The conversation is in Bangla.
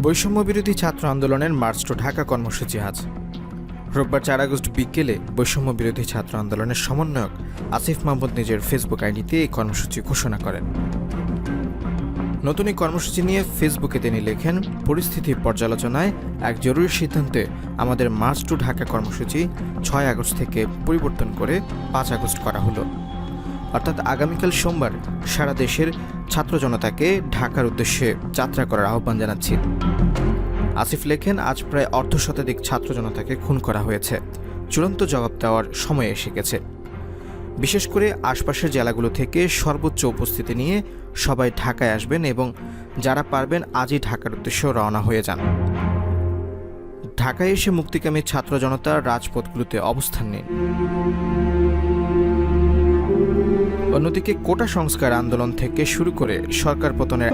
বৈষম্যবিরোধী ছাত্র আন্দোলনের মার্চ টু ঢাকা কর্মসূচি আজ রোববার 4 আগস্ট বিকেলে বৈষম্যবিরোধী ছাত্র আন্দোলনের সমন্বয়ক আসিফ মাহমুদ নিজের ফেসবুক আইডিতে এই কর্মসূচি ঘোষণা করেন। নতুন এই কর্মসূচি নিয়ে ফেসবুকে তিনি লেখেন, পরিস্থিতি পর্যালোচনায় এক জরুরি সিদ্ধান্তে আমাদের মার্চ টু ঢাকা কর্মসূচি 6 আগস্ট থেকে পরিবর্তন করে 5 আগস্ট করা হলো। অর্থাৎ আগামীকাল সোমবার সারা দেশের ছাত্র জনতাকে ঢাকার উদ্দেশ্যে যাত্রা করার আহ্বান জানাচ্ছি। আসিফ লেখেন, আজ প্রায় অর্ধশতাধিক ছাত্র জনতাকে খুন করা হয়েছে। চূড়ান্ত জবাব দেওয়ার সময় এসে গেছে। বিশেষ করে আশপাশের জেলাগুলো থেকে সর্বোচ্চ উপস্থিতি নিয়ে সবাই ঢাকায় আসবেন এবং যারা পারবেন আজই ঢাকার উদ্দেশ্যে রওনা হয়ে যান। ঢাকায় এসে মুক্তিকামী ছাত্র জনতা রাজপথগুলোতে অবস্থান নিন। অন্যদিকে কোটা সংস্কার আন্দোলন থেকে শুরু করে সরকার পতনের